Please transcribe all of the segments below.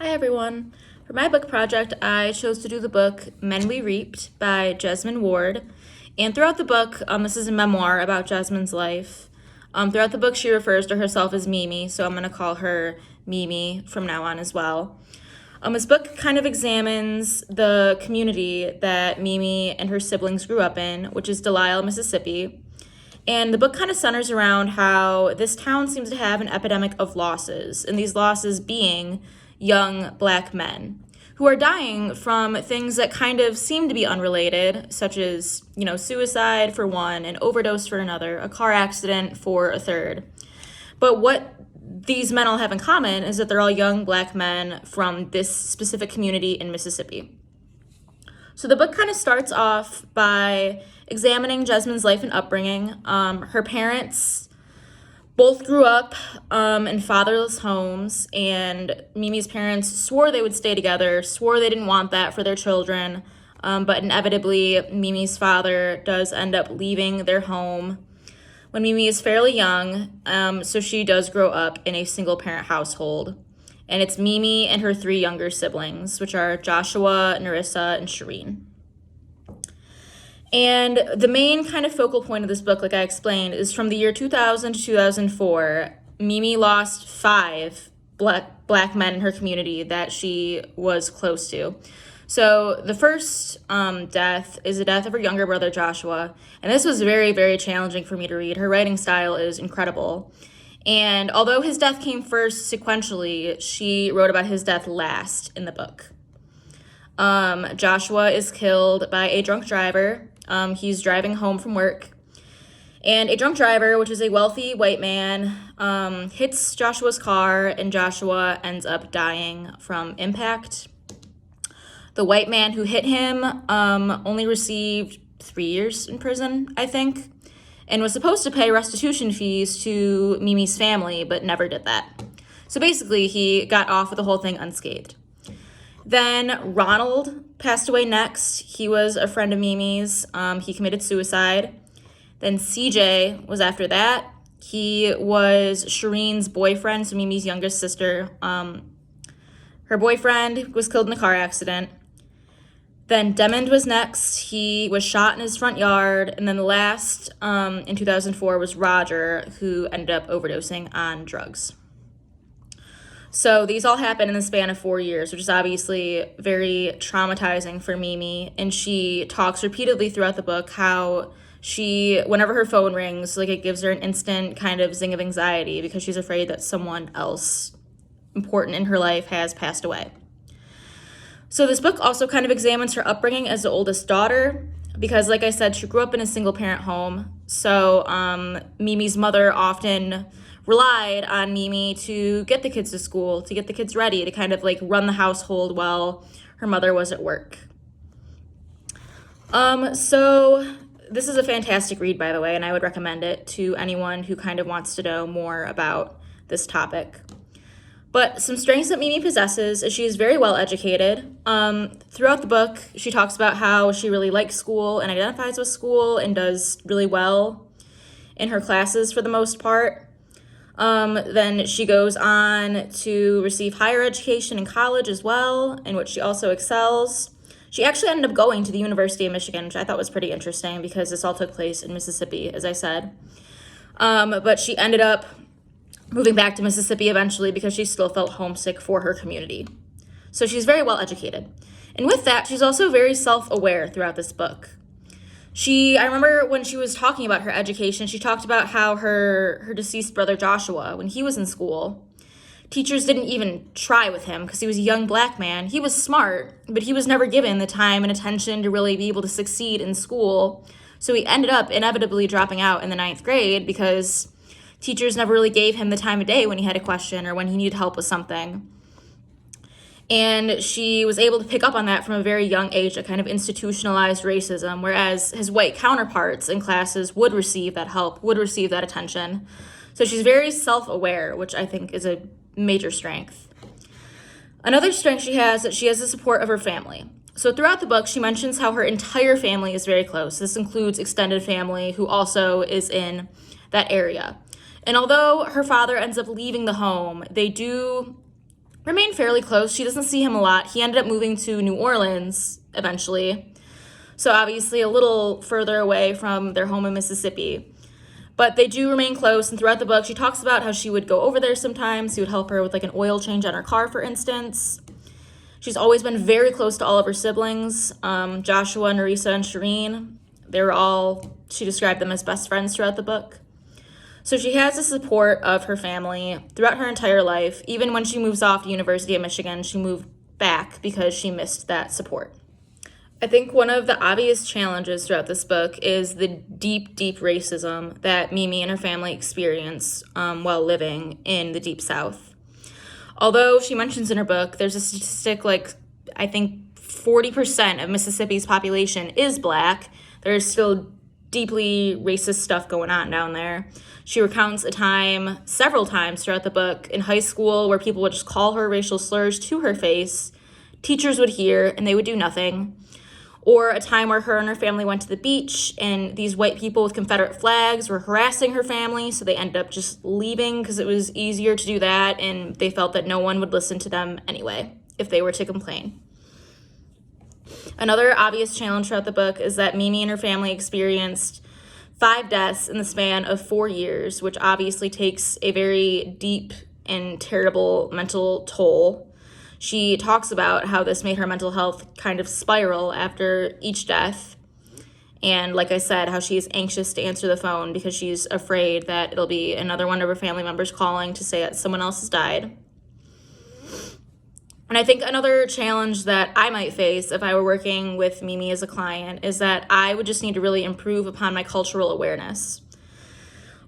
Hi everyone. For my book project, I chose to do the book Men We Reaped by Jesmyn Ward. And throughout the book, this is a memoir about Jesmyn's life. Throughout the book, she refers to herself as Mimi, so I'm going to call her Mimi from now on as well. This book kind of examines the community that Mimi and her siblings grew up in, which is Delisle, Mississippi. And the book kind of centers around how this town seems to have an epidemic of losses, and these losses being young Black men who are dying from things that kind of seem to be unrelated, such as, suicide for one, an overdose for another, a car accident for a third. But what these men all have in common is that they're all young Black men from this specific community in Mississippi. So the book kind of starts off by examining Jesmyn's life and upbringing. Her parents both grew up in fatherless homes, and Mimi's parents swore they would stay together, swore they didn't want that for their children, but inevitably Mimi's father does end up leaving their home when Mimi is fairly young, so she does grow up in a single-parent household. And it's Mimi and her three younger siblings, which are Joshua, Narissa, and Shireen. And the main kind of focal point of this book, like I explained, is from the year 2000 to 2004. Mimi lost 5 black men in her community that she was close to. So the first death is the death of her younger brother, Joshua. And this was very, very challenging for me to read. Her writing style is incredible. And although his death came first sequentially, she wrote about his death last in the book. Joshua is killed by a drunk driver. He's driving home from work. And a drunk driver, which is a wealthy white man, hits Joshua's car, and Joshua ends up dying from impact. The white man who hit him only received 3 years in prison, I think, and was supposed to pay restitution fees to Mimi's family, but never did that. So basically, he got off with the whole thing unscathed. Then Ronald passed away next. He was a friend of Mimi's. He committed suicide. Then CJ was after that. He was Shireen's boyfriend, so Mimi's youngest sister. Her boyfriend was killed in a car accident. Then Demond was next. He was shot in his front yard. And then the last, in 2004, was Roger, who ended up overdosing on drugs. So these all happened in the span of 4 years, which is obviously very traumatizing for Mimi. And she talks repeatedly throughout the book how whenever her phone rings, it gives her an instant kind of zing of anxiety because she's afraid that someone else important in her life has passed away. So this book also kind of examines her upbringing as the oldest daughter because, like I said, she grew up in a single-parent home. So Mimi's mother often relied on Mimi to get the kids to school, to get the kids ready, to kind of run the household while her mother was at work. So this is a fantastic read, by the way, and I would recommend it to anyone who kind of wants to know more about this topic. But some strengths that Mimi possesses is she is very well educated. Throughout the book, she talks about how she really likes school and identifies with school and does really well in her classes for the most part. Then she goes on to receive higher education in college as well, in which she also excels. She actually ended up going to the University of Michigan, which I thought was pretty interesting because this all took place in Mississippi, as I said. But she ended up moving back to Mississippi eventually because she still felt homesick for her community. So she's very well educated. And with that, she's also very self-aware throughout this book. I remember when she was talking about her education, she talked about how her deceased brother Joshua, when he was in school, teachers didn't even try with him because he was a young Black man. He was smart, but he was never given the time and attention to really be able to succeed in school. So he ended up inevitably dropping out in the 9th grade because teachers never really gave him the time of day when he had a question or when he needed help with something. And she was able to pick up on that from a very young age, a kind of institutionalized racism, whereas his white counterparts in classes would receive that help, would receive that attention. So she's very self-aware, which I think is a major strength. Another strength she has is that she has the support of her family. So throughout the book, she mentions how her entire family is very close. This includes extended family who also is in that area. And although her father ends up leaving the home, they do remain fairly close. She doesn't see him a lot. He ended up moving to New Orleans eventually, so obviously a little further away from their home in Mississippi. But they do remain close, and throughout the book, she talks about how she would go over there sometimes. He would help her with like an oil change on her car, for instance. She's always been very close to all of her siblings. Joshua, Nerissa, and Shireen. She described them as best friends throughout the book. So she has the support of her family throughout her entire life. Even when she moves off to University of Michigan, she moved back because she missed that support. I think one of the obvious challenges throughout this book is the deep, deep racism that Mimi and her family experience while living in the Deep South. Although she mentions in her book, there's a statistic like, I think 40% of Mississippi's population is Black, there's still deeply racist stuff going on down there. She recounts a time, several times throughout the book, in high school where people would just call her racial slurs to her face. Teachers would hear and they would do nothing. Or a time where her and her family went to the beach and these white people with Confederate flags were harassing her family, so they ended up just leaving because it was easier to do that, and they felt that no one would listen to them anyway if they were to complain. Another obvious challenge throughout the book is that Mimi and her family experienced 5 deaths in the span of 4 years, which obviously takes a very deep and terrible mental toll. She talks about how this made her mental health kind of spiral after each death. And like I said, how she is anxious to answer the phone because she's afraid that it'll be another one of her family members calling to say that someone else has died. And I think another challenge that I might face if I were working with Mimi as a client is that I would just need to really improve upon my cultural awareness.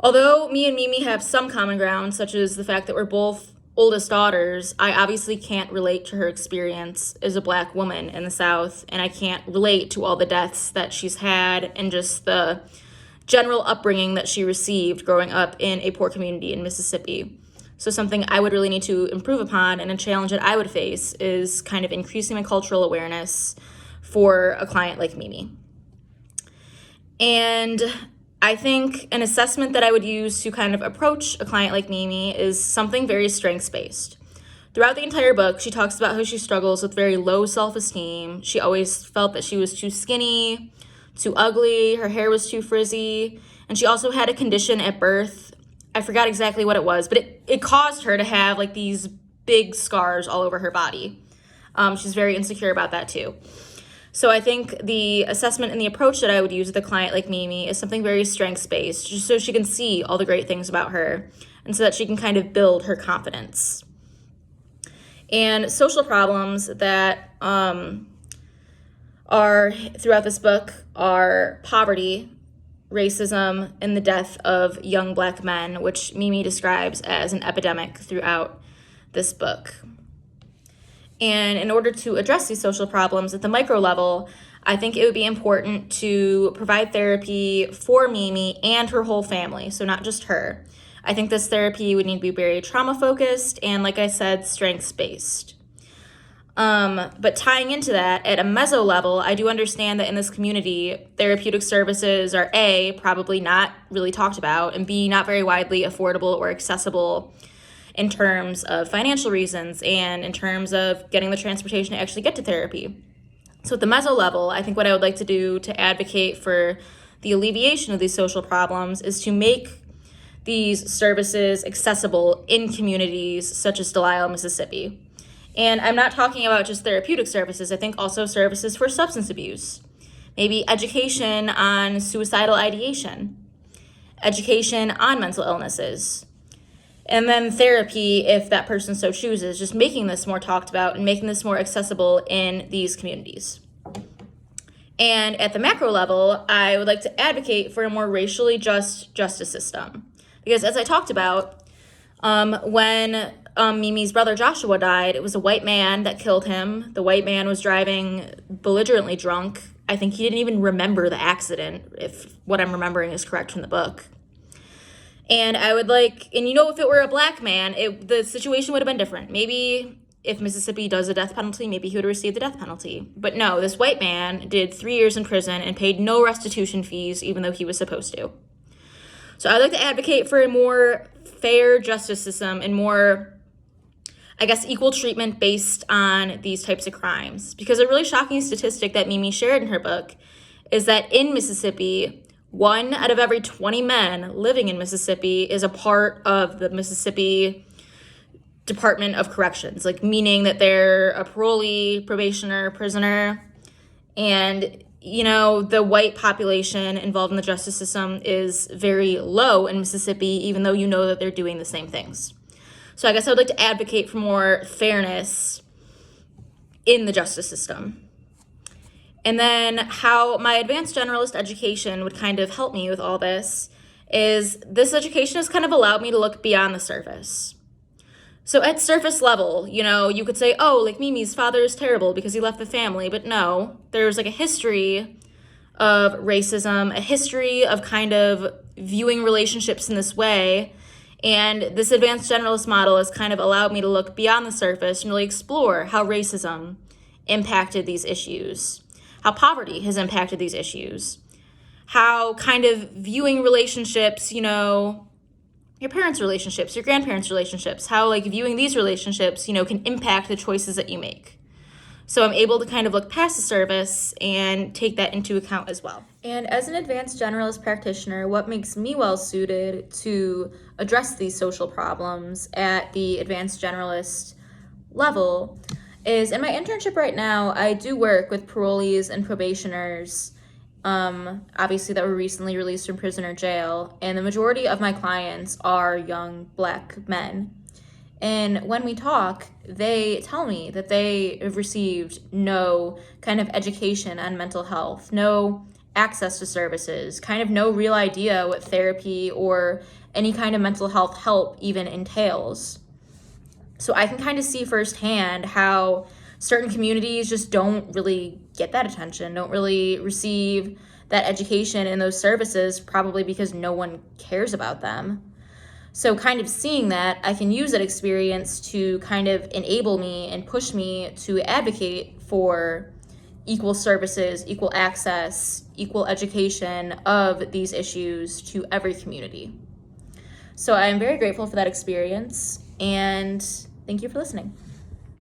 Although me and Mimi have some common ground, such as the fact that we're both oldest daughters, I obviously can't relate to her experience as a Black woman in the South, and I can't relate to all the deaths that she's had and just the general upbringing that she received growing up in a poor community in Mississippi. So something I would really need to improve upon, and a challenge that I would face, is kind of increasing my cultural awareness for a client like Mimi. And I think an assessment that I would use to kind of approach a client like Mimi is something very strengths-based. Throughout the entire book, she talks about how she struggles with very low self-esteem. She always felt that she was too skinny, too ugly, her hair was too frizzy, and she also had a condition at birth. I forgot exactly what it was, but it caused her to have like these big scars all over her body. She's very insecure about that too. So I think the assessment and the approach that I would use with a client like Mimi is something very strengths-based, just so she can see all the great things about her and so that she can kind of build her confidence. And social problems that are throughout this book are poverty, racism, and the death of young Black men, which Mimi describes as an epidemic throughout this book. And in order to address these social problems at the micro level, I think it would be important to provide therapy for Mimi and her whole family, so not just her. I think this therapy would need to be very trauma-focused and, like I said, strengths-based. But tying into that, at a meso level, I do understand that in this community, therapeutic services are A, probably not really talked about, and B, not very widely affordable or accessible in terms of financial reasons and in terms of getting the transportation to actually get to therapy. So at the meso level, I think what I would like to do to advocate for the alleviation of these social problems is to make these services accessible in communities such as Delisle, Mississippi. And I'm not talking about just therapeutic services. I think also services for substance abuse, maybe education on suicidal ideation, education on mental illnesses, and then therapy if that person so chooses, just making this more talked about and making this more accessible in these communities. And at the macro level, I would like to advocate for a more racially just justice system. Because as I talked about, when Mimi's brother Joshua died, it was a white man that killed him. The white man was driving belligerently drunk. I think he didn't even remember the accident, if what I'm remembering is correct from the book. And I would like, and if it were a Black man, the situation would have been different. Maybe if Mississippi does a death penalty, maybe he would have received the death penalty. But no, this white man did 3 years in prison and paid no restitution fees, even though he was supposed to. So I'd like to advocate for a more fair justice system and more, I guess, equal treatment based on these types of crimes. Because a really shocking statistic that Mimi shared in her book is that in Mississippi, 1 out of every 20 men living in Mississippi is a part of the Mississippi Department of Corrections, like meaning that they're a parolee, probationer, prisoner. And, the white population involved in the justice system is very low in Mississippi, even though you know that they're doing the same things. So I guess I would like to advocate for more fairness in the justice system. And then how my advanced generalist education would kind of help me with all this is this education has kind of allowed me to look beyond the surface. So at surface level, you could say, oh, like Mimi's father is terrible because he left the family. But no, there's like a history of racism, a history of kind of viewing relationships in this way. And this advanced generalist model has kind of allowed me to look beyond the surface and really explore how racism impacted these issues, how poverty has impacted these issues, how kind of viewing relationships, your parents' relationships, your grandparents' relationships, how like viewing these relationships, can impact the choices that you make. So I'm able to kind of look past the surface and take that into account as well. And as an advanced generalist practitioner, what makes me well suited to address these social problems at the advanced generalist level is in my internship right now, I do work with parolees and probationers, obviously that were recently released from prison or jail, and the majority of my clients are young Black men. And when we talk, they tell me that they have received no kind of education on mental health, no access to services, kind of no real idea what therapy or any kind of mental health help even entails. So I can kind of see firsthand how certain communities just don't really get that attention, don't really receive that education and those services, probably because no one cares about them. So kind of seeing that, I can use that experience to kind of enable me and push me to advocate for equal services, equal access, equal education of these issues to every community. So I am very grateful for that experience, and thank you for listening.